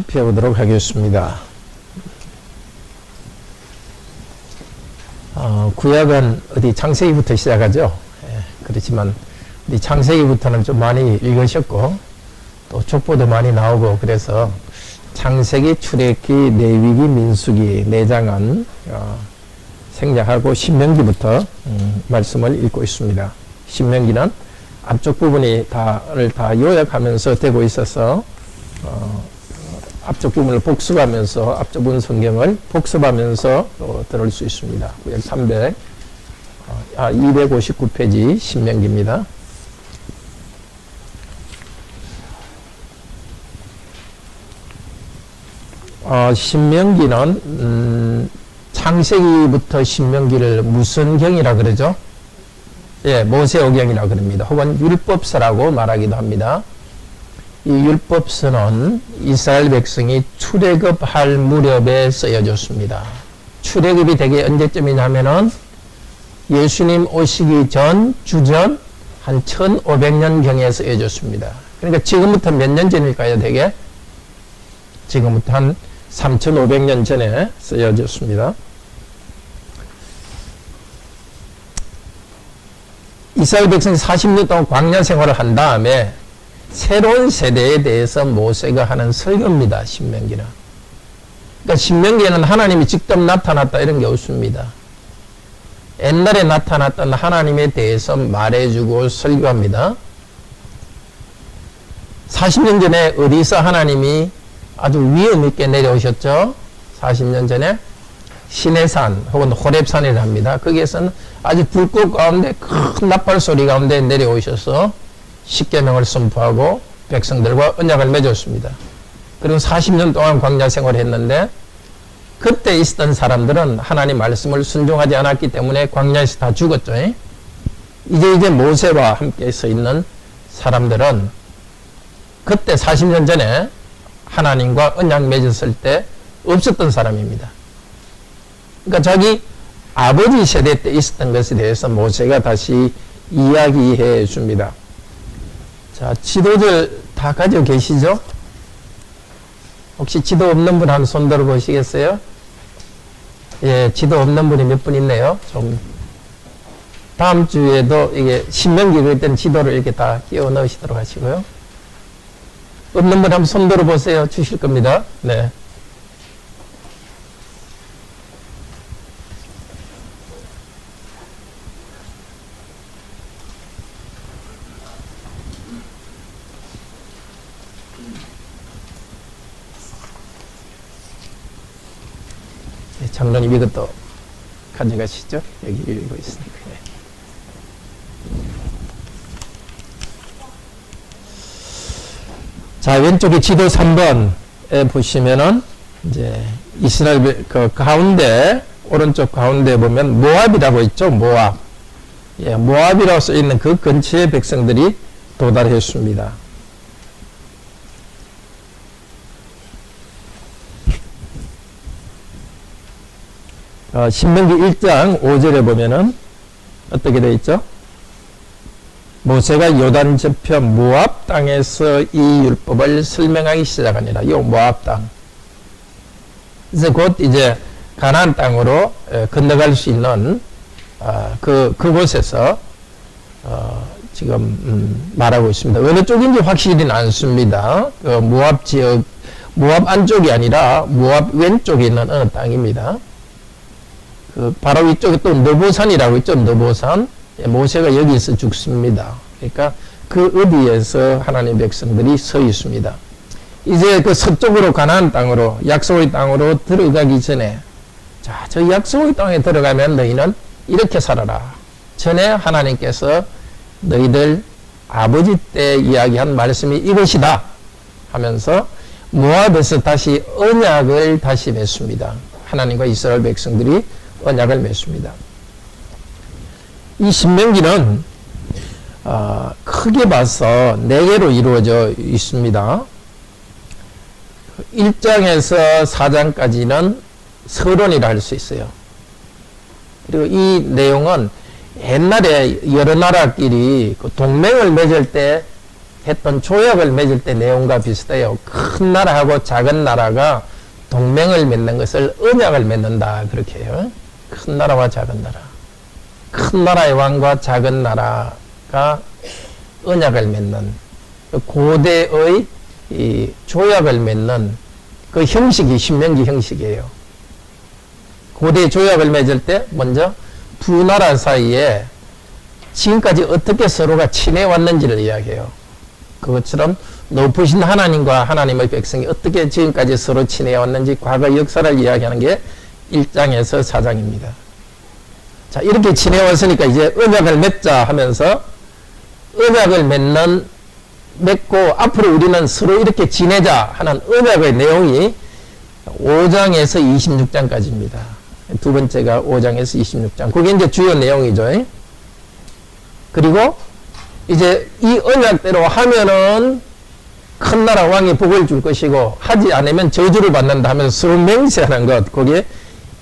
살펴보도록 하겠습니다. 구약은 어디 창세기부터 시작하죠. 그렇지만 우리 창세기부터는 좀 많이 읽으셨고 또 족보도 많이 나오고 그래서 창세기, 출애굽기, 레위기, 민수기 4장은 생략하고 신명기부터 말씀을 읽고 있습니다. 신명기는 앞쪽 부분이 다 요약하면서 되고 있어서 앞쪽 부분을 복습하면서 앞쪽 부분 성경을 복습하면서 또 들을 수 있습니다. 구약 259페이지 신명기입니다. 신명기는 창세기부터 신명기를 무슨 경이라 그러죠? 예, 모세오경이라 그럽니다. 혹은 율법서라고 말하기도 합니다. 이 율법서는 이스라엘 백성이 출애굽할 무렵에 쓰여졌습니다. 출애굽이 되게 언제쯤이냐면은 예수님 오시기 전 주전 한 1500년경에 쓰여졌습니다. 그러니까 지금부터 몇 년 전일까요, 되게? 지금부터 한 3500년 전에 쓰여졌습니다. 이스라엘 백성이 40년 동안 광야 생활을 한 다음에 새로운 세대에 대해서 모세가 하는 설교입니다. 신명기는. 그러니까 신명기에는 하나님이 직접 나타났다 이런 게 없습니다. 옛날에 나타났던 하나님에 대해서 말해주고 설교합니다. 40년 전에 어디서 하나님이 아주 위험 있게 내려오셨죠? 40년 전에 시내산 혹은 호렙산이라 합니다. 거기에서는 아주 불꽃 가운데 큰 나팔 소리 가운데 내려오셔서 십계명을 선포하고 백성들과 언약을 맺었습니다. 그리고 40년 동안 광야 생활을 했는데 그때 있었던 사람들은 하나님 말씀을 순종하지 않았기 때문에 광야에서 다 죽었죠. 이제 모세와 함께 서 있는 사람들은 그때 40년 전에 하나님과 언약 맺었을 때 없었던 사람입니다. 그러니까 자기 아버지 세대 때 있었던 것에 대해서 모세가 다시 이야기해 줍니다. 자, 지도들 다 가지고 계시죠? 혹시 지도 없는 분 한 손 들어 보시겠어요? 예, 지도 없는 분이 몇 분 있네요. 좀 다음 주에도 이게 신명기 그럴 때는 지도를 이렇게 다 끼워 넣으시도록 하시고요. 없는 분 한번 손 들어 보세요. 주실 겁니다. 네. 장로님 이것도 가져가시죠. 여기 읽고 있으니까. 네. 자, 왼쪽에 지도 3번에 보시면은 이제 이스라엘 그 가운데 오른쪽 가운데 보면 모압이라고 있죠. 모압. 예, 모압이라고 써 있는 그 근처의 백성들이 도달했습니다. 신명기 1장 5절에 보면은 어떻게 되어 있죠? 모세가 요단 저편 모압 땅에서 이 율법을 설명하기 시작하니라. 이 모압 땅. 그래서 곧 이제 가나안 땅으로 건너갈 수 있는 그곳에서 지금 말하고 있습니다. 어느 쪽인지 확실히는 않습니다. 그 모압 지역, 모압 안쪽이 아니라 모압 왼쪽에 있는 어느 땅입니다. 바로 이쪽에 또 느보산이라고 있죠. 느보산. 모세가 여기서 죽습니다. 그러니까 그 어디에서 하나님 백성들이 서 있습니다. 이제 그 서쪽으로 가나안 땅으로 약속의 땅으로 들어가기 전에 자, 저 약속의 땅에 들어가면 너희는 이렇게 살아라. 전에 하나님께서 너희들 아버지 때 이야기한 말씀이 이것이다 하면서 모압에서 다시 언약을 다시 맺습니다. 하나님과 이스라엘 백성들이 언약을 맺습니다. 이 신명기는 크게 봐서 4개로 이루어져 있습니다. 1장에서 4장까지는 서론이라 할 수 있어요. 그리고 이 내용은 옛날에 여러 나라끼리 그 동맹을 맺을 때 했던 조약을 맺을 때 내용과 비슷해요. 큰 나라하고 작은 나라가 동맹을 맺는 것을 언약을 맺는다. 그렇게 해요. 큰 나라와 작은 나라. 큰 나라의 왕과 작은 나라가 언약을 맺는 고대의 이 조약을 맺는 그 형식이 신명기 형식이에요. 고대 조약을 맺을 때 먼저 두 나라 사이에 지금까지 어떻게 서로가 지내왔는지를 이야기해요. 그것처럼 높으신 하나님과 하나님의 백성이 어떻게 지금까지 서로 지내왔는지 과거 역사를 이야기하는 게 1장에서 4장입니다. 자, 이렇게 지내왔으니까 이제 언약을 맺자 하면서 언약을 맺고 앞으로 우리는 서로 이렇게 지내자 하는 언약의 내용이 5장에서 26장까지입니다. 두 번째가 5장에서 26장. 그게 이제 주요 내용이죠. 그리고 이제 이 언약대로 하면은 큰 나라 왕이 복을 줄 것이고 하지 않으면 저주를 받는다 하면서 서로 맹세하는 것. 그게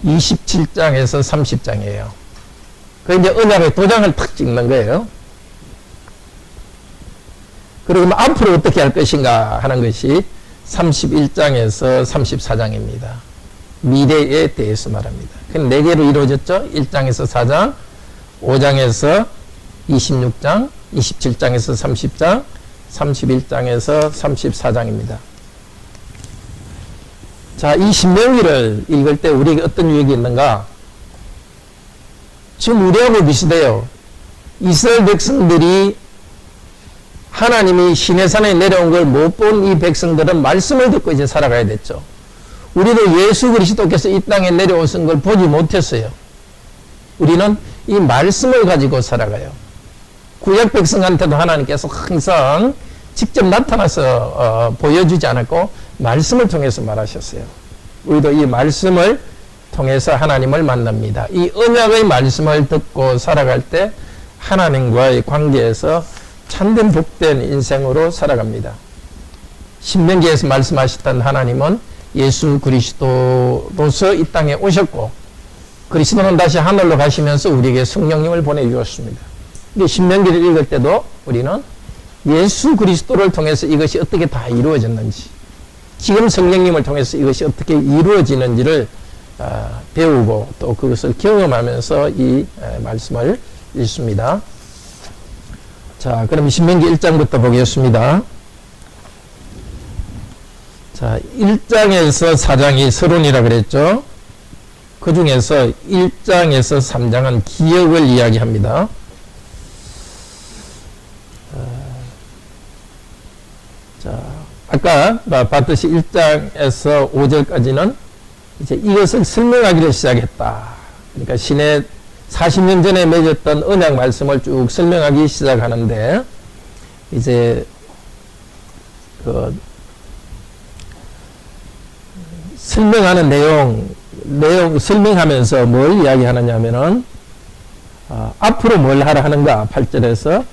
27장에서 30장이에요. 그 이제 언약의 도장을 탁 찍는 거예요. 그러면 앞으로 어떻게 할 것인가 하는 것이 31장에서 34장입니다. 미래에 대해서 말합니다. 그럼 4개로 이루어졌죠? 1장에서 4장, 5장에서 26장, 27장에서 30장, 31장에서 34장입니다. 자, 이 신명기를 읽을 때 우리에게 어떤 유익이 있는가? 지금 우리하고 비슷해요. 이스라엘 백성들이 하나님이 시내산에 내려온 걸 못 본 이 백성들은 말씀을 듣고 이제 살아가야 됐죠. 우리도 예수 그리스도께서 이 땅에 내려오신 걸 보지 못했어요. 우리는 이 말씀을 가지고 살아가요. 구약 백성한테도 하나님께서 항상 직접 나타나서 보여주지 않았고 말씀을 통해서 말하셨어요. 우리도 이 말씀을 통해서 하나님을 만납니다. 이 언약의 말씀을 듣고 살아갈 때 하나님과의 관계에서 참된 복된 인생으로 살아갑니다. 신명기에서 말씀하셨던 하나님은 예수 그리스도로서 이 땅에 오셨고 그리스도는 다시 하늘로 가시면서 우리에게 성령님을 보내주었습니다. 신명기를 읽을 때도 우리는 예수 그리스도를 통해서 이것이 어떻게 다 이루어졌는지 지금 성령님을 통해서 이것이 어떻게 이루어지는지를 배우고 또 그것을 경험하면서 이 말씀을 읽습니다. 자, 그럼 신명기 1장부터 보겠습니다. 자, 1장에서 4장이 서론이라 그랬죠. 그 중에서 1장에서 3장은 기억을 이야기합니다. 자, 아까 봤듯이 1장에서 5절까지는 이제 이것을 설명하기를 시작했다. 그러니까 신의 40년 전에 맺었던 언약 말씀을 쭉 설명하기 시작하는데, 이제, 설명하는 내용 설명하면서 뭘 이야기하느냐면은, 앞으로 뭘 하라 하는가, 8절에서,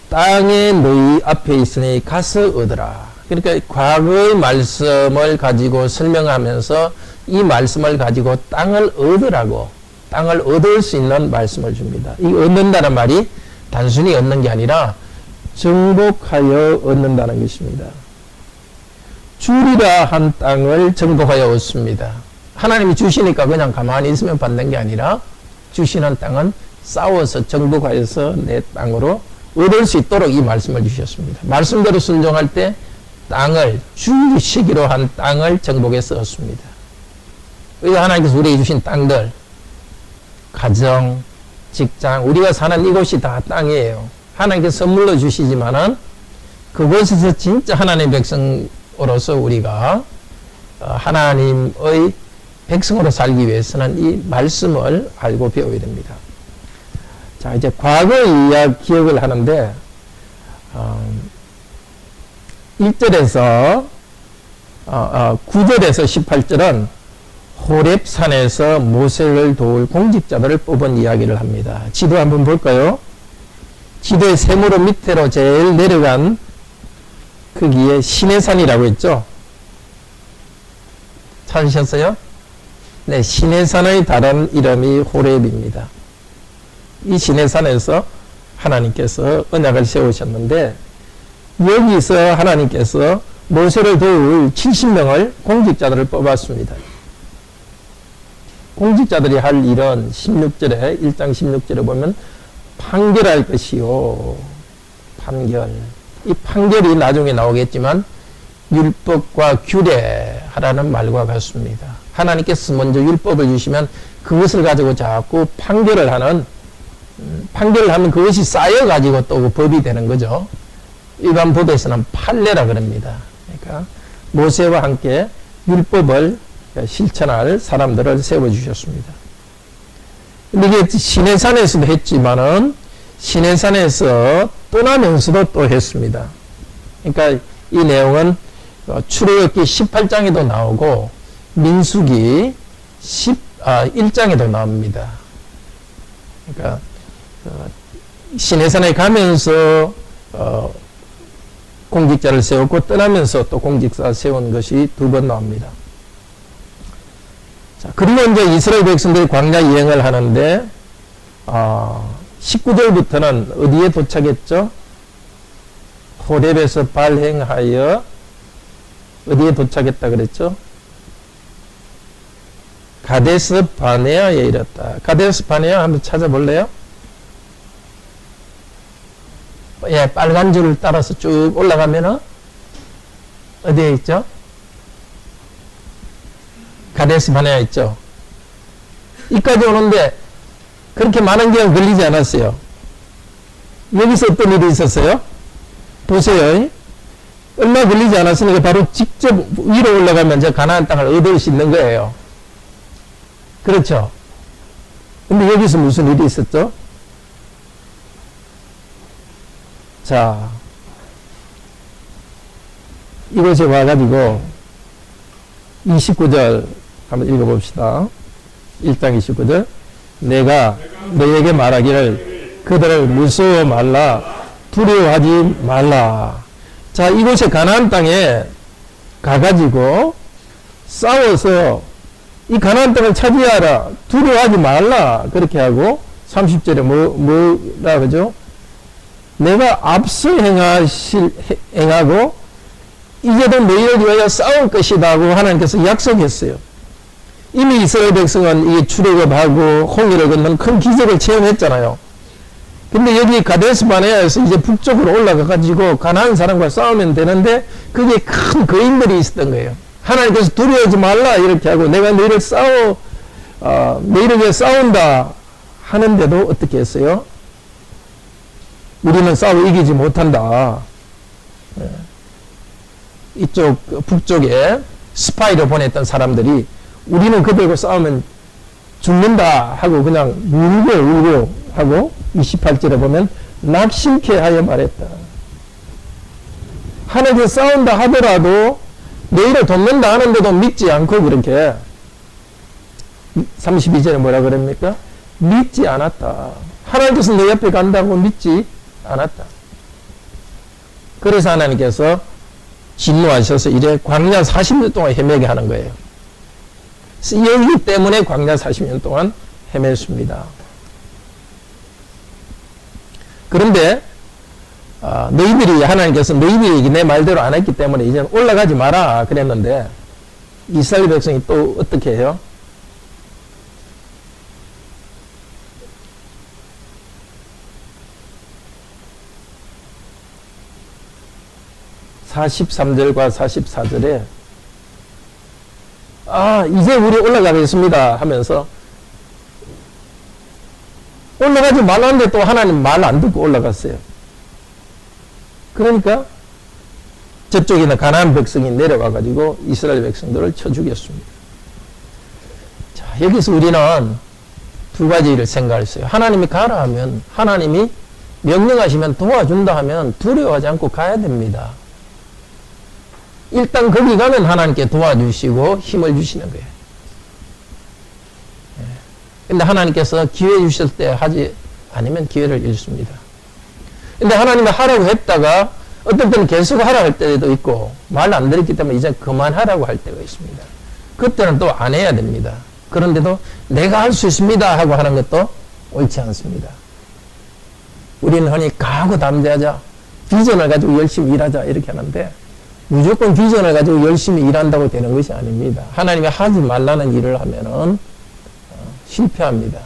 땅에 너희 앞에 있으니 가서 얻으라. 그러니까 과거의 말씀을 가지고 설명하면서 이 말씀을 가지고 땅을 얻으라고, 땅을 얻을 수 있는 말씀을 줍니다. 이 얻는다는 말이 단순히 얻는 게 아니라 정복하여 얻는다는 것입니다. 주리라 한 땅을 정복하여 얻습니다. 하나님이 주시니까 그냥 가만히 있으면 받는 게 아니라 주시는 땅은 싸워서 정복하여서 내 땅으로 얻을 수 있도록 이 말씀을 주셨습니다. 말씀대로 순종할 때 땅을 주시기로 한 땅을 정복해서 얻습니다. 하나님께서 우리에게 주신 땅들, 가정, 직장, 우리가 사는 이곳이 다 땅이에요. 하나님께서 선물로 주시지만은 그곳에서 진짜 하나님의 백성으로서 우리가 하나님의 백성으로 살기 위해서는 이 말씀을 알고 배워야 됩니다. 자, 이제 과거의 이야기 기억을 하는데 1절에서 9절에서 18절은 호렙산에서 모세를 도울 공직자들을 뽑은 이야기를 합니다. 지도 한번 볼까요? 지도의 세모로 밑으로 제일 내려간 거기에 시내산이라고 했죠? 찾으셨어요? 네, 시내산의 다른 이름이 호렙입니다. 이 시내산에서 하나님께서 언약을 세우셨는데 여기서 하나님께서 모세를 도울 70명을 공직자들을 뽑았습니다. 공직자들이 할 일은 16절에 1장 16절에 보면 판결할 것이요. 판결. 이 판결이 나중에 나오겠지만 율법과 규례하라는 말과 같습니다. 하나님께서 먼저 율법을 주시면 그것을 가지고 자꾸 판결을 하면 그것이 쌓여가지고 또 법이 되는 거죠. 일반 법에서는 판례라 그럽니다. 그러니까 모세와 함께 율법을 실천할 사람들을 세워주셨습니다. 근데 이게 시내산에서도 했지만은 시내산에서 떠나면서도 또 했습니다. 그러니까 이 내용은 출애굽기 18장에도 나오고 민수기 1장에도 나옵니다. 그러니까 시내산에 가면서 공직자를 세웠고 떠나면서 또 공직자 세운 것이 두 번 나옵니다. 자, 그리고 이제 이스라엘 백성들이 광야 여행을 하는데 19절부터는 어디에 도착했죠? 호렙에서 발행하여 어디에 도착했다 그랬죠? 가데스 바네아에 이르렀다. 가데스 바네아 한번 찾아볼래요? 예, 빨간 줄을 따라서 쭉 올라가면은 어디에 있죠? 가데스 바네아 있죠? 이까지 오는데 그렇게 많은 기간 걸리지 않았어요. 여기서 어떤 일이 있었어요? 보세요. 얼마 걸리지 않았으니까 바로 직접 위로 올라가면 이제 가나안 땅을 얻을 수 있는 거예요. 그렇죠? 근데 여기서 무슨 일이 있었죠? 자, 이곳에 와가지고 29절 한번 읽어봅시다. 1장 29절. 내가 너에게 말하기를 그들을 무서워 말라, 두려워하지 말라. 자, 이곳에 가나안 땅에 가가지고 싸워서 이 가나안 땅을 차지하라, 두려워하지 말라, 그렇게 하고 30절에 뭐라 그러죠? 내가 앞서 행하고 이제도 너희를 위하여 싸울 것이다 고 하나님께서 약속했어요. 이미 이스라엘 백성은 이 출애굽하고 홍해를 건넌 큰 기적을 체험했잖아요. 근데 여기 가데스 바네아에서 이제 북쪽으로 올라가 가지고 가나안 사람과 싸우면 되는데 그게 큰 거인들이 있었던 거예요. 하나님께서 두려워하지 말라 이렇게 하고 내가 너희를 너희를 위해 싸운다 하는데도 어떻게 했어요? 우리는 싸워 이기지 못한다. 이쪽 북쪽에 스파이로 보냈던 사람들이 우리는 그들과 싸우면 죽는다 하고 그냥 울고 하고 28절에 보면 낙심케 하여 말했다. 하나님께서 싸운다 하더라도 너희를 돕는다 하는데도 믿지 않고 그렇게 32절에 뭐라 그럽니까? 믿지 않았다. 하나님께서 내 옆에 간다고 믿지 않았다. 그래서 하나님께서 진노하셔서 이제 광야 40년 동안 헤매게 하는 거예요. 여기 때문에 광야 40년 동안 헤맸습니다. 그런데 너희들이 하나님께서 너희들이 내 말대로 안 했기 때문에 이제는 올라가지 마라 그랬는데 이스라엘 백성이 또 어떻게 해요? (43절과 44절에) 이제 우리 올라가겠습니다 하면서 올라가지 말라는데 또 하나님 말 안 듣고 올라갔어요. 그러니까 저쪽에 있는 가나안 백성이 내려와 가지고 이스라엘 백성들을 쳐 죽였습니다. 자, 여기서 우리는 두 가지 일을 생각했어요. 하나님이 가라 하면, 하나님이 명령하시면 도와준다 하면 두려워하지 않고 가야 됩니다. 일단 거기 가면 하나님께 도와주시고 힘을 주시는 거예요. 근데 하나님께서 기회 주실 때 하지 않으면 기회를 잃습니다. 근데 하나님이 하라고 했다가 어떤 때는 계속 하라고 할 때도 있고 말 안 들었기 때문에 이제 그만하라고 할 때가 있습니다. 그때는 또 안 해야 됩니다. 그런데도 내가 할 수 있습니다 하고 하는 것도 옳지 않습니다. 우리는 흔히 각오 담대하자, 비전을 가지고 열심히 일하자 이렇게 하는데 무조건 비전을 가지고 열심히 일한다고 되는 것이 아닙니다. 하나님이 하지 말라는 일을 하면은 실패합니다.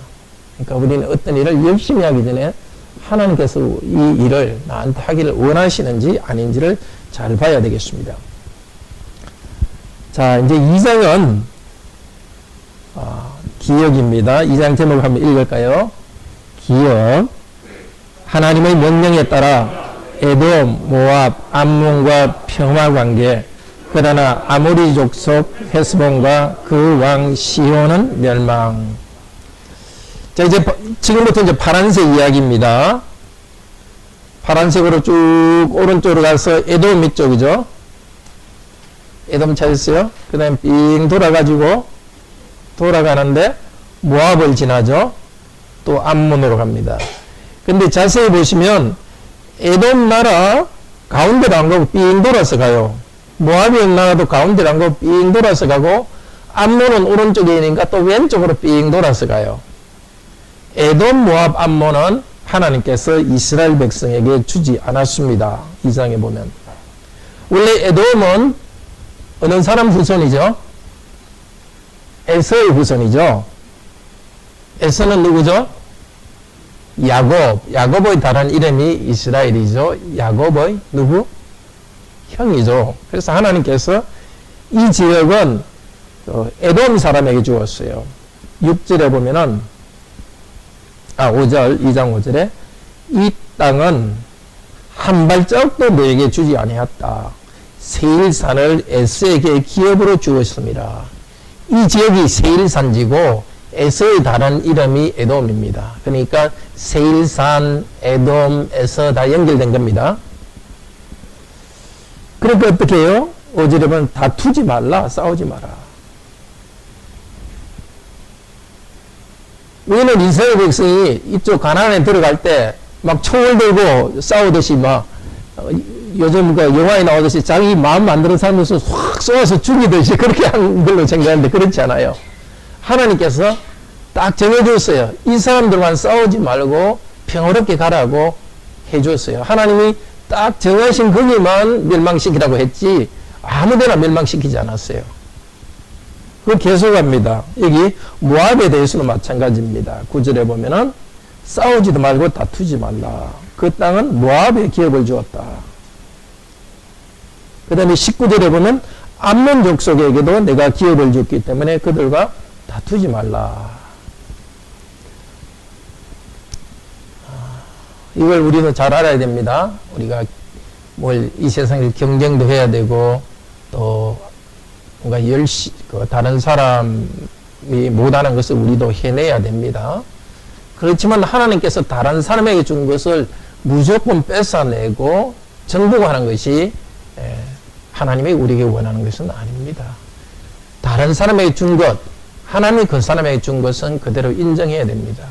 그러니까 우리는 어떤 일을 열심히 하기 전에 하나님께서 이 일을 나한테 하기를 원하시는지 아닌지를 잘 봐야 되겠습니다. 자, 이제 2장은 기억입니다. 2장 제목을 한번 읽을까요? 기억. 하나님의 명령에 따라 에돔, 모압, 암몬과 평화관계, 그러나 아모리 족속 헤스본과 그 왕 시온은 멸망. 자, 이제 지금부터 이제 파란색 이야기입니다. 파란색으로 쭉 오른쪽으로 가서 에돔 이쪽이죠. 에돔 찾았어요. 그 다음에 삥 돌아가지고 돌아가는데 모압을 지나죠. 또 암몬으로 갑니다. 근데 자세히 보시면 에돔 나라 가운데로 안 가고 삥 돌아서 가요. 모압이 나라도 가운데로 안 가고 삥 돌아서 가고 암몬은 오른쪽에 있으니까 또 왼쪽으로 삥 돌아서 가요. 에돔, 모압, 암몬은 하나님께서 이스라엘 백성에게 주지 않았습니다. 2장에 보면. 원래 에돔은 어느 사람 후손이죠? 에서의 후손이죠. 에서는 누구죠? 야곱. 야곱의 다른 이름이 이스라엘이죠. 야곱의 누구? 형이죠. 그래서 하나님께서 이 지역은 에돔 사람에게 주었어요. 6절에 보면은 5절, 2장 5절에 이 땅은 한 발짝도 너에게 주지 아니하였다. 세일산을 에서에게 기업으로 주었습니다. 이 지역이 세일산지고 에서의 다른 이름이 에돔입니다. 그러니까 세일산, 에돔, 에서 다 연결된 겁니다. 그러니까 어떻게 해요? 5절에 보면 다투지 말라, 싸우지 마라. 우리는 이스라엘 백성이 이쪽 가나안에 들어갈 때 막 총을 들고 싸우듯이 막 요즘 그 영화에 나오듯이 자기 마음 만드는 사람들 확 쏘아서 죽이듯이 그렇게 한 걸로 생각하는데 그렇지 않아요. 하나님께서 딱 정해줬어요. 이 사람들만 싸우지 말고 평화롭게 가라고 해줬어요. 하나님이 딱 정하신 거기만 멸망시키라고 했지 아무데나 멸망시키지 않았어요. 그걸 계속합니다. 여기 모압에 대해서도 마찬가지입니다. 9절에 보면은 싸우지도 말고 다투지 말라. 그 땅은 모압에 기업을 주었다. 그 다음에 19절에 보면 암몬 족속에게도 내가 기업을 줬기 때문에 그들과 다투지 말라. 이걸 우리도 잘 알아야 됩니다. 우리가 뭘 이 세상에 경쟁도 해야 되고 또 뭔가 다른 사람이 못하는 것을 우리도 해내야 됩니다. 그렇지만 하나님께서 다른 사람에게 준 것을 무조건 뺏어내고 정복하는 것이 하나님이 우리에게 원하는 것은 아닙니다. 다른 사람에게 준 것, 하나님이 그 사람에게 준 것은 그대로 인정해야 됩니다.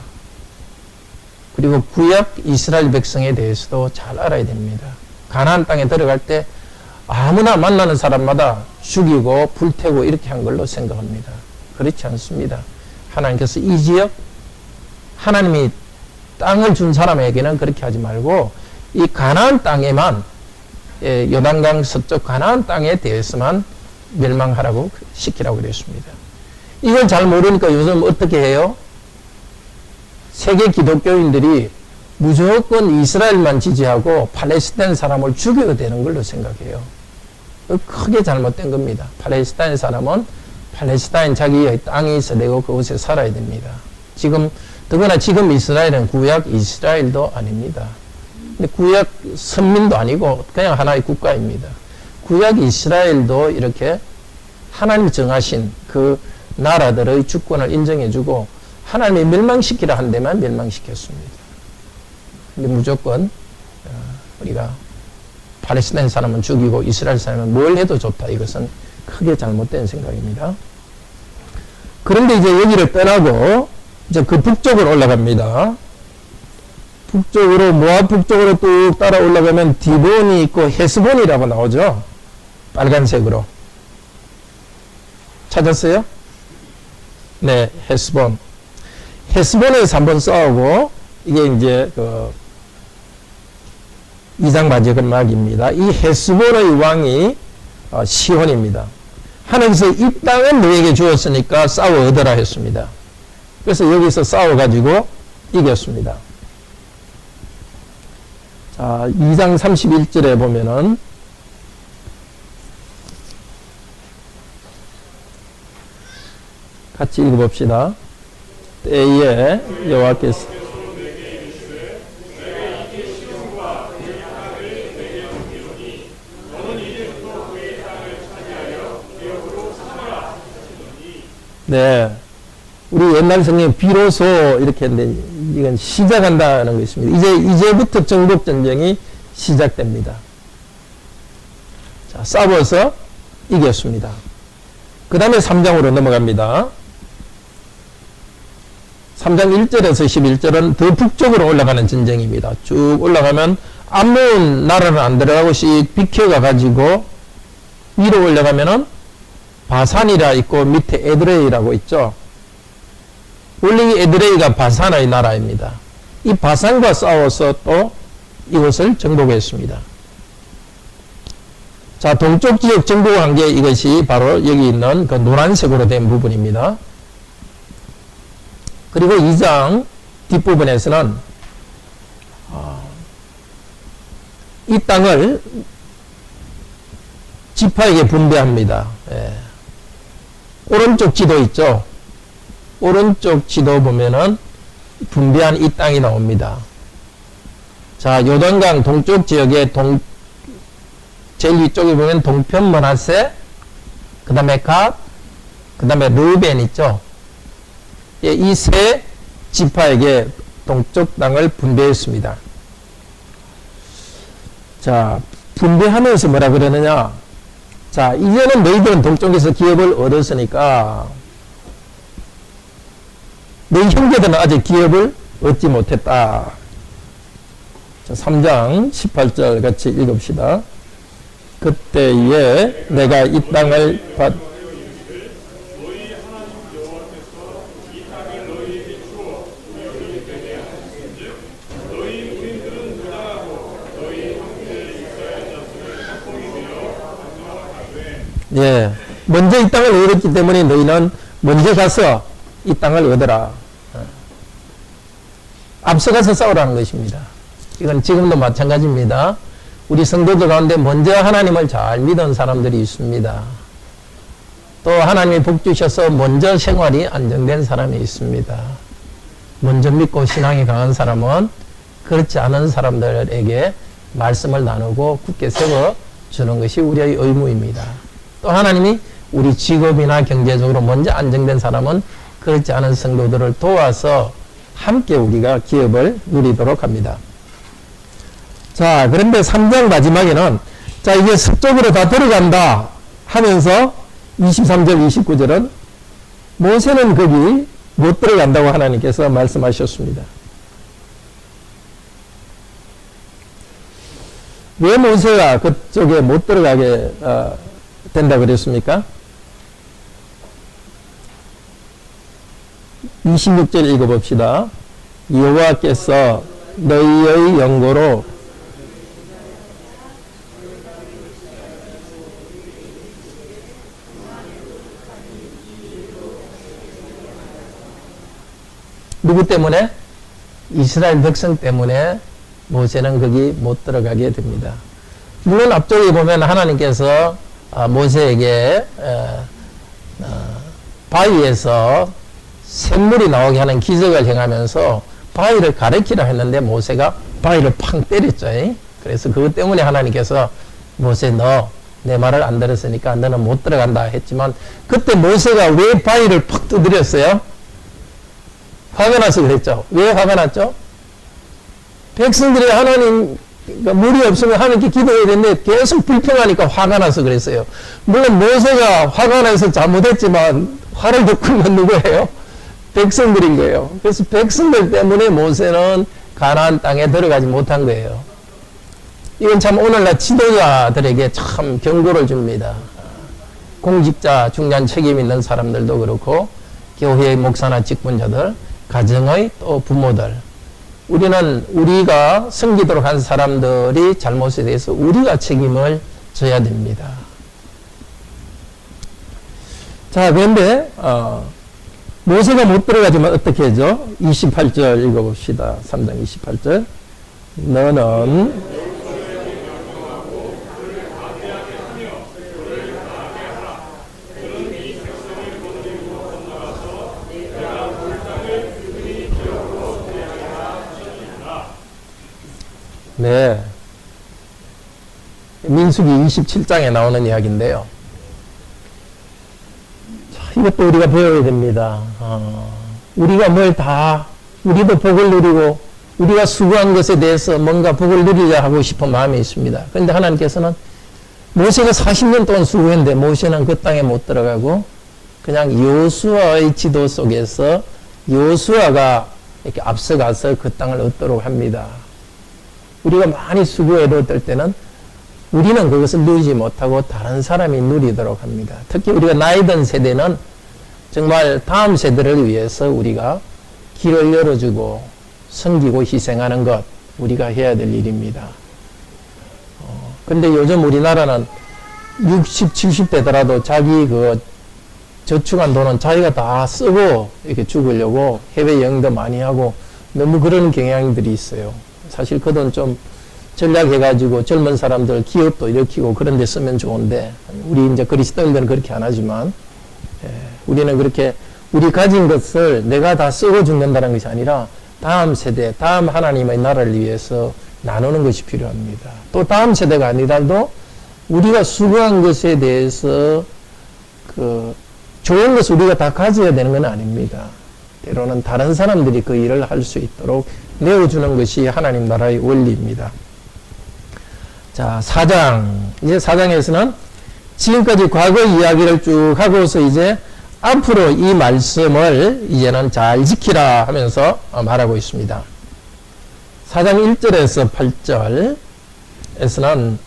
그리고 구약 이스라엘 백성에 대해서도 잘 알아야 됩니다. 가나안 땅에 들어갈 때 아무나 만나는 사람마다 죽이고 불태우고 이렇게 한 걸로 생각합니다. 그렇지 않습니다. 하나님께서 이 지역, 하나님이 땅을 준 사람에게는 그렇게 하지 말고 이 가나안 땅에만 요단강 서쪽 가나안 땅에 대해서만 멸망하라고 시키라고 그랬습니다. 이걸 잘 모르니까 요즘 어떻게 해요? 세계 기독교인들이 무조건 이스라엘만 지지하고 팔레스타인 사람을 죽여야 되는 걸로 생각해요. 크게 잘못된 겁니다. 팔레스타인 사람은 팔레스타인 자기의 땅이 있어야 되고 그곳에 살아야 됩니다. 더구나 지금 이스라엘은 구약 이스라엘도 아닙니다. 근데 구약 선민도 아니고 그냥 하나의 국가입니다. 구약 이스라엘도 이렇게 하나님이 정하신 그 나라들의 주권을 인정해주고 하나님이 멸망시키라 한 데만 멸망시켰습니다. 근데 무조건 우리가 팔레스타인 사람은 죽이고 이스라엘 사람은 뭘 해도 좋다. 이것은 크게 잘못된 생각입니다. 그런데 이제 여기를 떠나고 이제 그 북쪽으로 올라갑니다. 북쪽으로 모압 북쪽으로 뚝 따라 올라가면 디본이 있고 헤스본이라고 나오죠. 빨간색으로. 찾았어요? 네, 헤스본. 헤스본에서 한번 싸우고 이게 이제 2장 마지막입니다. 이 헤스본의 왕이 시혼입니다. 하나님께서 이 땅은 너에게 주었으니까 싸워 얻어라 했습니다. 그래서 여기서 싸워가지고 이겼습니다. 자, 2장 31절에 보면은 같이 읽어봅시다. 때에 여호와께서 네, 우리 옛날 성경 비로소 이렇게 했는데 이건 시작한다는 것입니다. 이제부터 정복 전쟁이 시작됩니다. 자, 싸워서 이겼습니다. 그 다음에 3장으로 넘어갑니다. 3장 1절에서 11절은 더 북쪽으로 올라가는 전쟁입니다. 쭉 올라가면 암몬 나라는 안 들어가고 씩 비켜가 가지고 위로 올라가면은 바산이라 있고 밑에 에드레이라고 있죠. 원래 이 에드레이가 바산의 나라입니다. 이 바산과 싸워서 또 이곳을 정복했습니다. 자, 동쪽 지역 정복한 게 이것이 바로 여기 있는 그 노란색으로 된 부분입니다. 그리고 2장 뒷부분에서는 이 땅을 지파에게 분배합니다. 예. 오른쪽 지도 있죠. 오른쪽 지도 보면은 분배한 이 땅이 나옵니다. 자, 요단강 동쪽 지역에 제일 위쪽에 보면 동편 므낫세, 그 다음에 갓, 그 다음에 르벤 있죠. 예, 이 세 지파에게 동쪽 땅을 분배했습니다. 자, 분배하면서 뭐라 그러느냐. 자, 이제는 너희들은 동쪽에서 기업을 얻었으니까 너희 형제들은 아직 기업을 얻지 못했다. 자, 3장 18절 같이 읽읍시다. 그때에 내가 이 땅을 예, 먼저 이 땅을 얻었기 때문에 너희는 먼저 가서 이 땅을 얻어라. 앞서가서 싸우라는 것입니다. 이건 지금도 마찬가지입니다. 우리 성도들 가운데 먼저 하나님을 잘 믿은 사람들이 있습니다. 또 하나님이 복 주셔서 먼저 생활이 안정된 사람이 있습니다. 먼저 믿고 신앙이 강한 사람은 그렇지 않은 사람들에게 말씀을 나누고 굳게 세워주는 것이 우리의 의무입니다. 또 하나님이 우리 직업이나 경제적으로 먼저 안정된 사람은 그렇지 않은 성도들을 도와서 함께 우리가 기업을 누리도록 합니다. 자, 그런데 3장 마지막에는 자, 이게 서쪽으로 다 들어간다 하면서 23절 29절은 모세는 거기 못 들어간다고 하나님께서 말씀하셨습니다. 왜 모세가 그쪽에 못 들어가게 된다 그랬습니까? 26절 읽어봅시다. 여호와께서 너희의 영고로 누구 때문에? 이스라엘 백성 때문에 모세는 거기 못 들어가게 됩니다. 물론 앞쪽에 보면 하나님께서 모세에게 바위에서 샘물이 나오게 하는 기적을 행하면서 바위를 가리키라 했는데 모세가 바위를 팡 때렸죠. 그래서 그것 때문에 하나님께서 모세 너 내 말을 안 들었으니까 너는 못 들어간다 했지만 그때 모세가 왜 바위를 팍 두드렸어요? 화가 나서 그랬죠. 왜 화가 났죠? 백성들이 하나님 물이 없으면 하나님께 기도해야 되는데 계속 불평하니까 화가 나서 그랬어요. 물론 모세가 화가 나서 잘못했지만 화를 돋군 건 누구예요? 백성들인 거예요. 그래서 백성들 때문에 모세는 가나안 땅에 들어가지 못한 거예요. 이건 참 오늘날 지도자들에게 참 경고를 줍니다. 공직자, 중요한 책임 있는 사람들도 그렇고 교회의 목사나 직분자들, 가정의 또 부모들 우리가 섬기도록 한 사람들이 잘못에 대해서 우리가 책임을 져야 됩니다. 자, 그런데 모세가 못 들어가지만 어떻게 하죠? 28절 읽어봅시다. 3장 28절. 너는 네. 민수기 27장에 나오는 이야기인데요. 자, 이것도 우리가 배워야 됩니다. 우리가 우리도 복을 누리고, 우리가 수고한 것에 대해서 뭔가 복을 누리자 하고 싶은 마음이 있습니다. 그런데 하나님께서는 모세가 40년 동안 수고했는데 모세는 그 땅에 못 들어가고, 그냥 여호수아의 지도 속에서 여호수아가 이렇게 앞서가서 그 땅을 얻도록 합니다. 우리가 많이 수고해도 어떨 때는 우리는 그것을 누리지 못하고 다른 사람이 누리도록 합니다. 특히 우리가 나이 든 세대는 정말 다음 세대를 위해서 우리가 길을 열어주고 섬기고 희생하는 것, 우리가 해야 될 일입니다. 근데 요즘 우리나라는 60, 70대더라도 자기 저축한 돈은 자기가 다 쓰고 이렇게 죽으려고 해외 여행도 많이 하고 너무 그런 경향들이 있어요. 사실 그 돈 좀 전략해가지고 젊은 사람들 기업도 일으키고 그런 데 쓰면 좋은데, 우리 이제 그리스도인들은 그렇게 안 하지만, 우리는 그렇게 우리 가진 것을 내가 다 쓰고 죽는다는 것이 아니라 다음 세대, 다음 하나님의 나라를 위해서 나누는 것이 필요합니다. 또 다음 세대가 아니라도 우리가 수고한 것에 대해서 좋은 것을 우리가 다 가져야 되는 건 아닙니다. 때로는 다른 사람들이 그 일을 할 수 있도록 내어주는 것이 하나님 나라의 원리입니다. 자, 4장. 이제 4장에서는 지금까지 과거 이야기를 쭉 하고서 이제 앞으로 이 말씀을 이제는 잘 지키라 하면서 말하고 있습니다. 4장 1절에서 8절에서는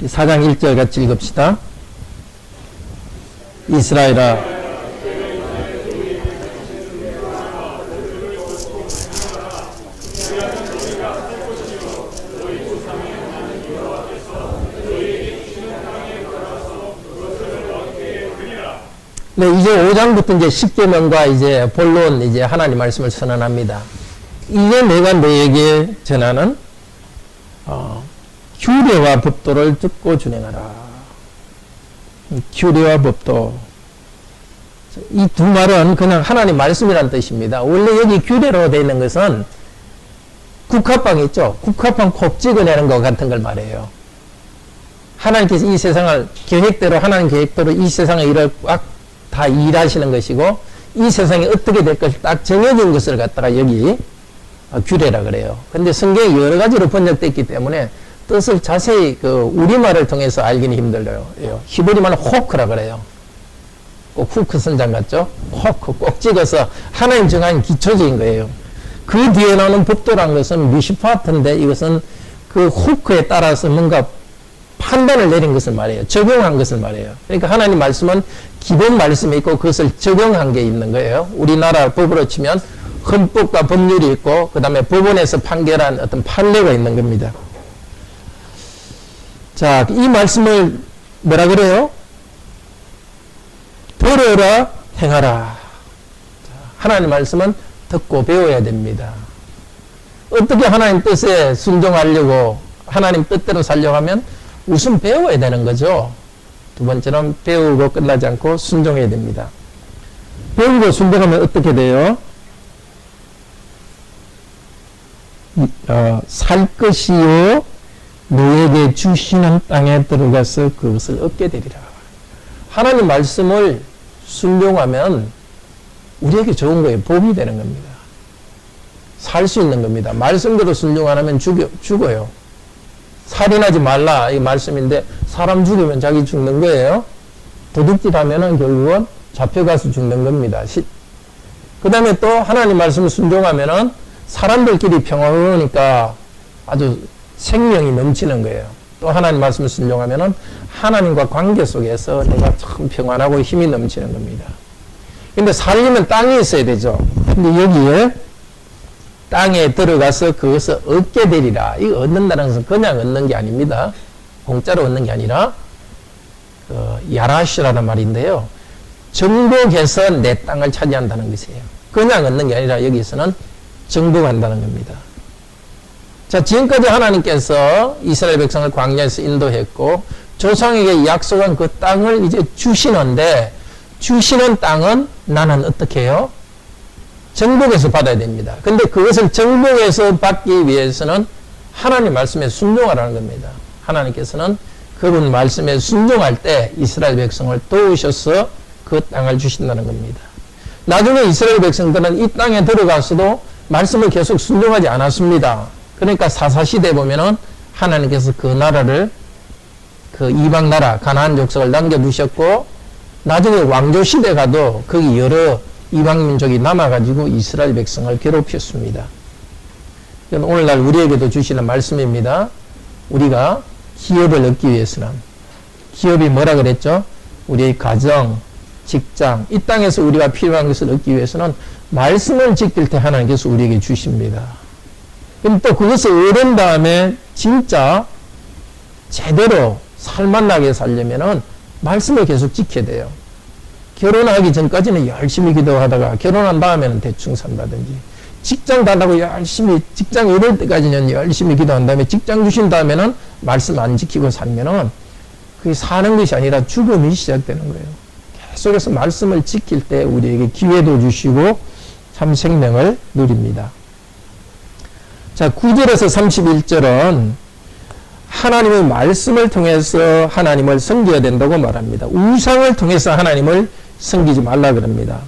4장 1절 같이 읽읍시다. 이스라엘아, 네, 이제 5장부터 이제 십계명과 이제 본론 이제 하나님 말씀을 선언합니다. 이제 내가 너에게 전하는 규례와 법도를 듣고 준행하라. 규례와 법도. 이 두 말은 그냥 하나님 말씀이라는 뜻입니다. 원래 여기 규례로 되어 있는 것은 국화빵 있죠? 국화빵 콕 찍어내는 것 같은 걸 말해요. 하나님께서 이 세상을 계획대로, 하나님 계획대로 이 세상의 일을 꽉 다 일하시는 것이고, 이 세상이 어떻게 될 것을 딱 정해진 것을 갖다가 여기 규례라 그래요. 근데 성경이 여러 가지로 번역됐기 때문에 뜻을 자세히 우리말을 통해서 알기는 힘들어요. 히브리말은 호크라 그래요. 꼭 후크 선장 같죠? 호크 꼭 찍어서 하나님 정한 기초적인 거예요. 그 뒤에 나오는 법도란 것은 미시파트인데, 이것은 그 호크에 따라서 뭔가 판단을 내린 것을 말해요. 적용한 것을 말해요. 그러니까 하나님 말씀은 기본 말씀이 있고 그것을 적용한 게 있는 거예요. 우리나라 법으로 치면 헌법과 법률이 있고 그 다음에 법원에서 판결한 어떤 판례가 있는 겁니다. 자, 이 말씀을 뭐라 그래요? 들어라, 행하라. 하나님 말씀은 듣고 배워야 됩니다. 어떻게 하나님 뜻에 순종하려고, 하나님 뜻대로 살려고 하면 우선 배워야 되는 거죠. 두 번째는 배우고 끝나지 않고 순종해야 됩니다. 배우고 순종하면 어떻게 돼요? 살 것이요 너에게 주시는 땅에 들어가서 그것을 얻게 되리라. 하나님 말씀을 순종하면 우리에게 좋은 거예요. 복이 되는 겁니다. 살 수 있는 겁니다. 말씀대로 순종 안 하면 죽어요. 살인하지 말라 이 말씀인데 사람 죽이면 자기 죽는 거예요. 도둑질 하면은 결국은 잡혀가서 죽는 겁니다. 그 다음에 또 하나님 말씀을 순종하면은 사람들끼리 평화로우니까 아주 생명이 넘치는 거예요. 또 하나님 말씀을 순종하면은 하나님과 관계 속에서 내가 참 평안하고 힘이 넘치는 겁니다. 근데 살려면 땅이 있어야 되죠. 근데 여기에 땅에 들어가서 그것을 얻게 되리라. 이거 얻는다는 것은 그냥 얻는 게 아닙니다. 공짜로 얻는 게 아니라 야라시라는 말인데요. 정복해서 내 땅을 차지한다는 것이에요. 그냥 얻는 게 아니라 여기서는 정복한다는 겁니다. 자, 지금까지 하나님께서 이스라엘 백성을 광야에서 인도했고 조상에게 약속한 그 땅을 이제 주시는데 주시는 땅은 나는 어떻게 해요? 정복해서 받아야 됩니다. 근데 그것을 정복해서 받기 위해서는 하나님 말씀에 순종하라는 겁니다. 하나님께서는 그분 말씀에 순종할 때 이스라엘 백성을 도우셔서 그 땅을 주신다는 겁니다. 나중에 이스라엘 백성들은 이 땅에 들어가서도 말씀을 계속 순종하지 않았습니다. 그러니까 사사시대에 보면은 하나님께서 그 나라를 그 이방 나라 가나안 족속을 남겨두셨고 나중에 왕조시대 가도 거기 여러 이방 민족이 남아가지고 이스라엘 백성을 괴롭혔습니다. 오늘날 우리에게도 주시는 말씀입니다. 우리가 기업을 얻기 위해서는 기업이 뭐라 그랬죠? 우리의 가정, 직장, 이 땅에서 우리가 필요한 것을 얻기 위해서는 말씀을 지킬 때 하나님께서 우리에게 주십니다. 그럼 또 그것을 얻은 다음에 진짜 제대로 살만나게 살려면은 말씀을 계속 지켜야 돼요. 결혼하기 전까지는 열심히 기도하다가 결혼한 다음에는 대충 산다든지 직장 달라고 열심히 직장 얻을 때까지는 열심히 기도한 다음에 직장 주신 다음에는 말씀 안 지키고 살면은 그게 사는 것이 아니라 죽음이 시작되는 거예요. 계속해서 말씀을 지킬 때 우리에게 기회도 주시고 참 생명을 누립니다. 자, 9절에서 31절은 하나님의 말씀을 통해서 하나님을 섬겨야 된다고 말합니다. 우상을 통해서 하나님을 섬기지 말라 그럽니다.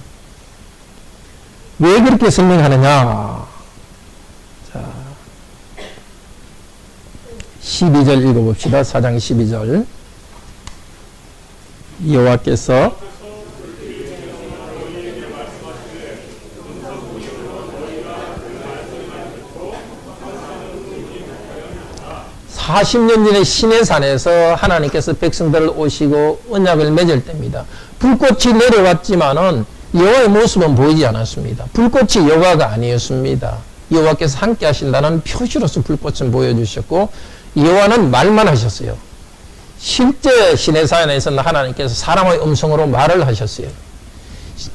왜 그렇게 설명하느냐? 자, 12절 읽어봅시다. 4장 12절. 여호와께서 40년 전에 시내산에서 하나님께서 백성들을 오시고 언약을 맺을 때입니다. 불꽃이 내려왔지만은 여호와의 모습은 보이지 않았습니다. 불꽃이 여호와가 아니었습니다. 여호와께서 함께 하신다는 표시로서 불꽃은 보여주셨고 여호와는 말만 하셨어요. 실제 시내산에서는 하나님께서 사람의 음성으로 말을 하셨어요.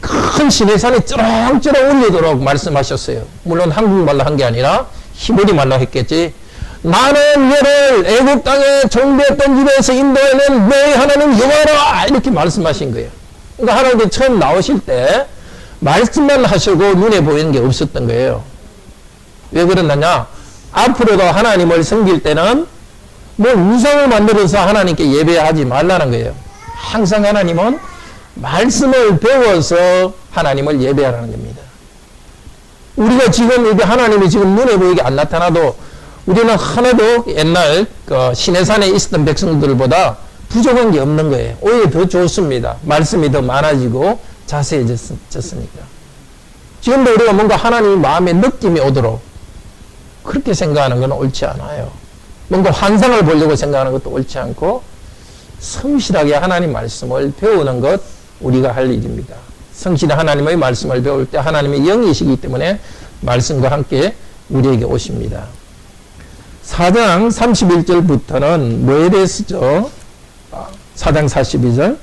큰 시내산이 쩌렁쩌렁 울리도록 말씀하셨어요. 물론 한국말로 한 게 아니라 히브리 말로 했겠지. 나는 너를 애국 땅에 정배했던 집에서 인도해낸 너의 하나님 여호와라 이렇게 말씀하신 거예요. 그러니까 하나님께 처음 나오실 때 말씀만 하시고 눈에 보이는 게 없었던 거예요. 왜 그러느냐? 앞으로도 하나님을 섬길 때는 뭐 우상을 만들어서 하나님께 예배하지 말라는 거예요. 항상 하나님은 말씀을 배워서 하나님을 예배하라는 겁니다. 우리가 지금 이게 하나님이 지금 눈에 보이게 안 나타나도 우리는 하나도 옛날 시내산에 있었던 백성들보다 부족한 게 없는 거예요. 오히려 더 좋습니다. 말씀이 더 많아지고 자세해졌으니까. 지금도 우리가 뭔가 하나님 마음에 느낌이 오도록 그렇게 생각하는 건 옳지 않아요. 뭔가 환상을 보려고 생각하는 것도 옳지 않고 성실하게 하나님 말씀을 배우는 것 우리가 할 일입니다. 성실한 하나님의 말씀을 배울 때 하나님의 영이시기 때문에 말씀과 함께 우리에게 오십니다. 4장 31절부터는 뭐에 대해서죠? 4장 42절.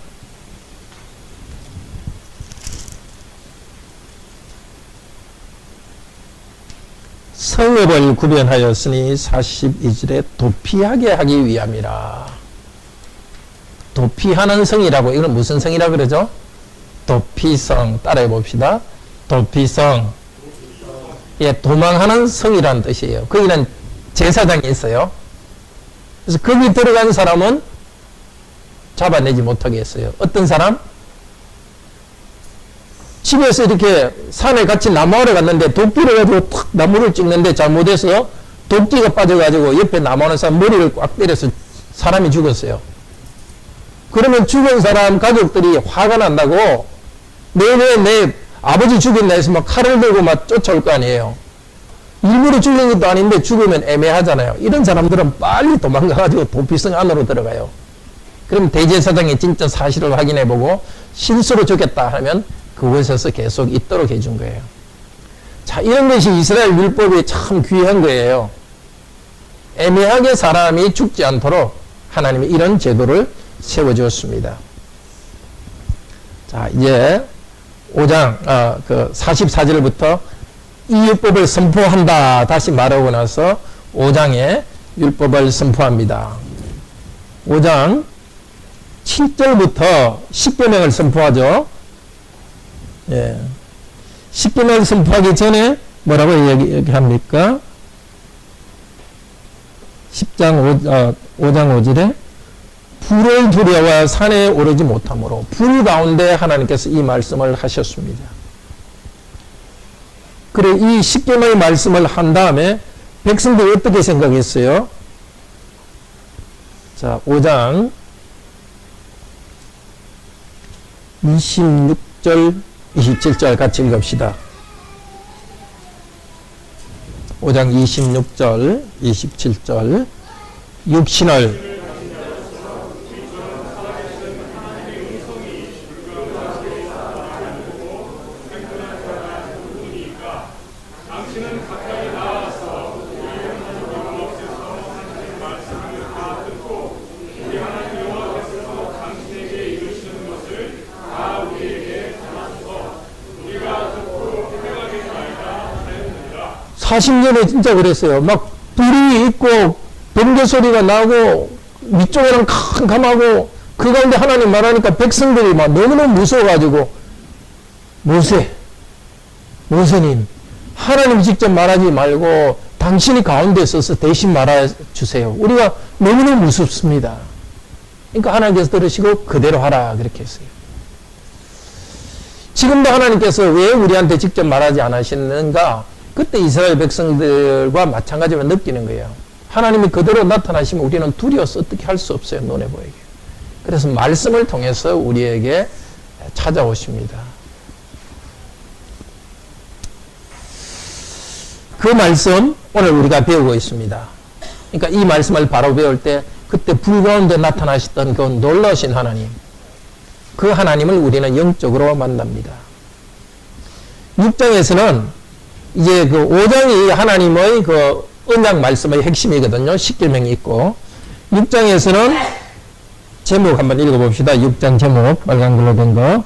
성읍을 구변하였으니 42절에 도피하게 하기 위함이라. 도피하는 성이라고, 이건 무슨 성이라 그러죠? 도피성. 따라해 봅시다. 도피성. 예, 도망하는 성이라는 뜻이에요. 거기는 제사장이 있어요. 그래서 거기 들어간 사람은 잡아내지 못하게 했어요. 어떤 사람? 집에서 이렇게 산에 같이 나무하러 갔는데 도끼를 가지고 탁 나무를 찍는데 잘못해서 도끼가 빠져가지고 옆에 나무하는 사람 머리를 꽉 때려서 사람이 죽었어요. 그러면 죽은 사람 가족들이 화가 난다고 내 아버지 죽였나 해서 막 칼을 들고 막 쫓아올 거 아니에요. 일부러 죽인 것도 아닌데 죽으면 애매하잖아요. 이런 사람들은 빨리 도망가가지고 도피성 안으로 들어가요. 그럼 대제사장이 진짜 사실을 확인해보고 실수로 죽였다 하면 그곳에서 계속 있도록 해준 거예요. 자, 이런 것이 이스라엘 율법이 참 귀한 거예요. 애매하게 사람이 죽지 않도록 하나님이 이런 제도를 세워주었습니다. 자, 이제 5장, 44절부터 이 율법을 선포한다. 다시 말하고 나서 5장에 율법을 선포합니다. 5장 7절부터 10계명을 선포하죠. 예. 10계명을 선포하기 전에 뭐라고 얘기합니까? 5장 5절에 불을 두려워 산에 오르지 못하므로 불 가운데 하나님께서 이 말씀을 하셨습니다. 그래, 이 10계명의 말씀을 한 다음에 백성들이 어떻게 생각했어요? 자, 5장 26절, 27절 같이 읽읍시다. 5장 26절, 27절. 육신을 사십 년에 진짜 그랬어요. 막 불이 있고 번개 소리가 나고 위쪽에는 캄캄하고 그 가운데 하나님 말하니까 백성들이 막 너무너무 무서워가지고 모세님 하나님 직접 말하지 말고 당신이 가운데 서서 대신 말해주세요. 우리가 너무너무 무섭습니다. 그러니까 하나님께서 들으시고 그대로 하라 그렇게 했어요. 지금도 하나님께서 왜 우리한테 직접 말하지 않으셨는가? 그때 이스라엘 백성들과 마찬가지로 느끼는 거예요. 하나님이 그대로 나타나시면 우리는 두려워서 어떻게 할 수 없어요. 눈에 보이게. 그래서 말씀을 통해서 우리에게 찾아오십니다. 그 말씀 오늘 우리가 배우고 있습니다. 그러니까 이 말씀을 바로 배울 때 그때 불 가운데 나타나셨던 그 놀라우신 하나님, 그 하나님을 우리는 영적으로 만납니다. 6장에서는 이제 그 5장이 하나님의 그 언약 말씀의 핵심이거든요. 10계명이 있고 6장에서는 제목 한번 읽어봅시다. 6장 제목 빨간 글로 된 거.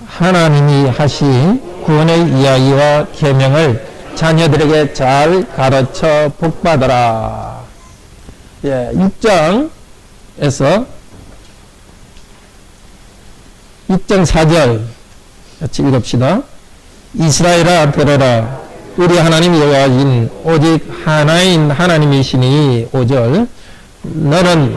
하나님이 하신 구원의 이야기와 계명을 자녀들에게 잘 가르쳐 복받아라. 예, 6장에서 6장 4절 같이 읽읍시다. 이스라엘아 들어라. 우리 하나님 여호와인 오직 하나인 하나님이시니 5절 너는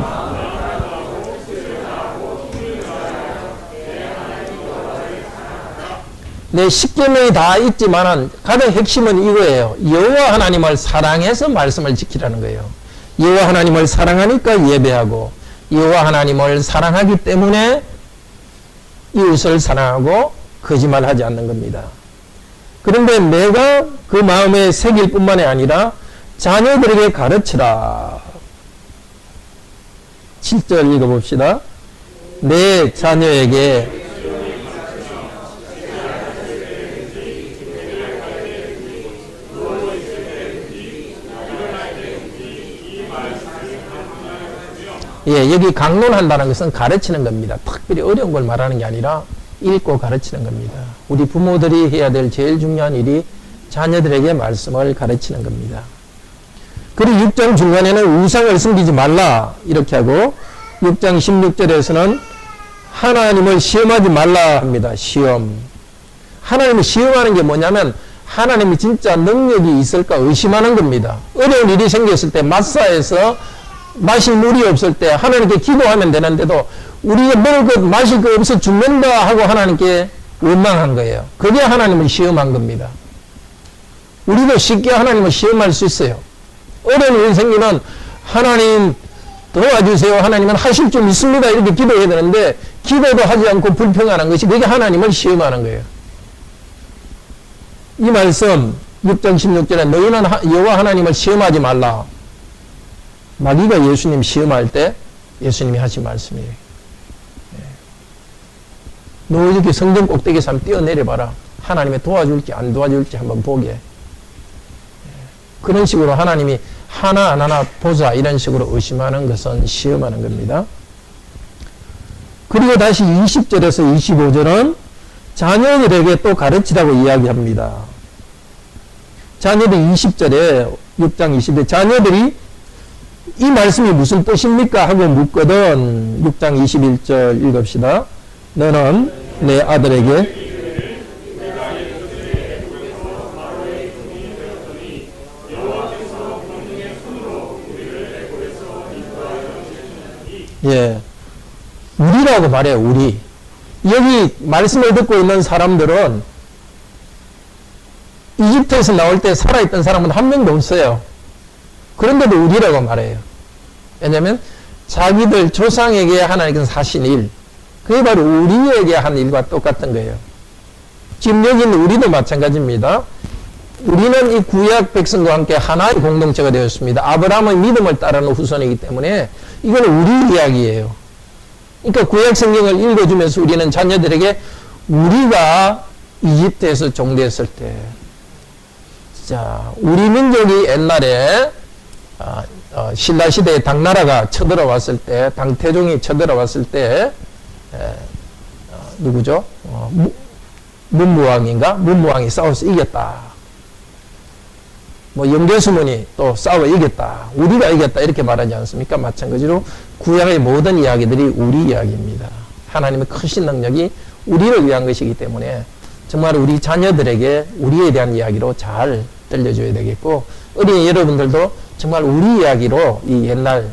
내 10계명이 다 있지만은 가장 핵심은 이거예요. 여호와 하나님을 사랑해서 말씀을 지키라는 거예요. 여호와 하나님을 사랑하니까 예배하고 여호와 하나님을 사랑하기 때문에 이웃을 사랑하고 거짓말하지 않는 겁니다. 그런데 내가 그 마음에 새길 뿐만이 아니라 자녀들에게 가르치라. 7절 읽어봅시다. 내 자녀에게 예, 여기 강론한다는 것은 가르치는 겁니다. 특별히 어려운 걸 말하는 게 아니라 읽고 가르치는 겁니다. 우리 부모들이 해야 될 제일 중요한 일이 자녀들에게 말씀을 가르치는 겁니다. 그리고 6장 중간에는 우상을 섬기지 말라 이렇게 하고 6장 16절에서는 하나님을 시험하지 말라 합니다. 시험. 하나님을 시험하는 게 뭐냐면 하나님이 진짜 능력이 있을까 의심하는 겁니다. 어려운 일이 생겼을 때 마사에서 마실 물이 없을 때 하나님께 기도하면 되는데도 우리가 먹을 것 마실 것 없어 죽는다 하고 하나님께 원망한 거예요. 그게 하나님을 시험한 겁니다. 우리도 쉽게 하나님을 시험할 수 있어요. 어려운 일이 생기면 하나님 도와주세요. 하나님은 하실 줄 믿습니다. 이렇게 기도해야 되는데 기도도 하지 않고 불평하는 것이 그게 하나님을 시험하는 거예요. 이 말씀 6장 16절에 너희는 여호와 하나님을 시험하지 말라. 마귀가 예수님 시험할 때 예수님이 하신 말씀이에요. 너 이렇게 성전 꼭대기에서 한번 뛰어내려봐라. 하나님이 도와줄지 안 도와줄지 한번 보게. 그런 식으로 하나님이 하나 안 하나 보자 이런 식으로 의심하는 것은 시험하는 겁니다. 그리고 다시 20절에서 25절은 자녀들에게 또 가르치라고 이야기합니다. 자녀들 20절에 6장 20절에 자녀들이 이 말씀이 무슨 뜻입니까? 하고 묻거든. 6장 21절 읽읍시다. 너는 내 아들에게 예, 우리라고 말해요. 우리. 여기 말씀을 듣고 있는 사람들은 이집트에서 나올 때 살아있던 사람은 한 명도 없어요. 그런데도 우리라고 말해요. 왜냐하면 자기들 조상에게 하나님께서 하신 일, 그게 바로 우리에게 한 일과 똑같은 거예요. 지금 여기 있는 우리도 마찬가지입니다. 우리는 이 구약 백성과 함께 하나의 공동체가 되었습니다. 아브라함의 믿음을 따르는 후손이기 때문에 이거는 우리 이야기예요. 그러니까 구약 성경을 읽어주면서 우리는 자녀들에게 우리가 이집트에서 종되었을 때, 자, 우리 민족이 옛날에 신라시대에 당나라가 쳐들어왔을 때, 당태종이 쳐들어왔을 때, 누구죠? 문무왕인가? 문무왕이 싸워서 이겼다. 뭐 영계수문이 또 싸워 이겼다. 우리가 이겼다. 이렇게 말하지 않습니까? 마찬가지로 구약의 모든 이야기들이 우리 이야기입니다. 하나님의 크신 능력이 우리를 위한 것이기 때문에 정말 우리 자녀들에게 우리에 대한 이야기로 잘 들려줘야 되겠고, 어린이 여러분들도 정말 우리 이야기로 이 옛날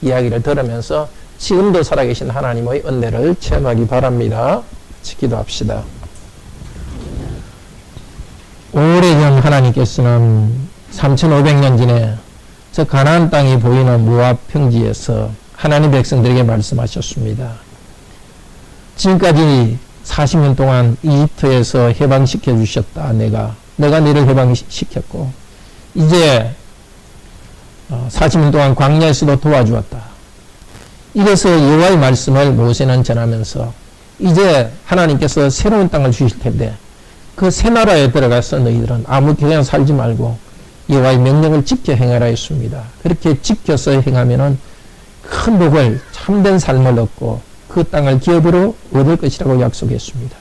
이야기를 들으면서 지금도 살아계신 하나님의 은혜를 체험하기 바랍니다. 기도합시다. 오래전 하나님께서는 3500년 전에 저 가나안 땅이 보이는 모압 평지에서 하나님 백성들에게 말씀하셨습니다. 지금까지 40년 동안 이집트에서 해방시켜 주셨다. 내가 너를 해방시켰고, 이제 40년 동안 광야에서도 도와주었다. 이래서 여호와의 말씀을 모세는 전하면서 이제 하나님께서 새로운 땅을 주실 텐데 그 새 나라에 들어가서 너희들은 아무 그냥 살지 말고 여호와의 명령을 지켜 행하라 했습니다. 그렇게 지켜서 행하면은 큰 복을, 참된 삶을 얻고 그 땅을 기업으로 얻을 것이라고 약속했습니다.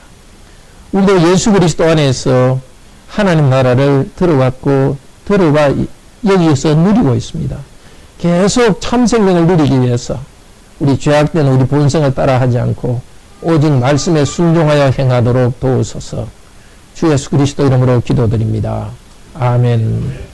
우리도 예수 그리스도 안에서 하나님 나라를 들어가 여기에서 누리고 있습니다. 계속 참 생명을 누리기 위해서 우리 죄악된 우리 본성을 따라하지 않고 오직 말씀에 순종하여 행하도록 도우소서. 주 예수 그리스도 이름으로 기도드립니다. 아멘.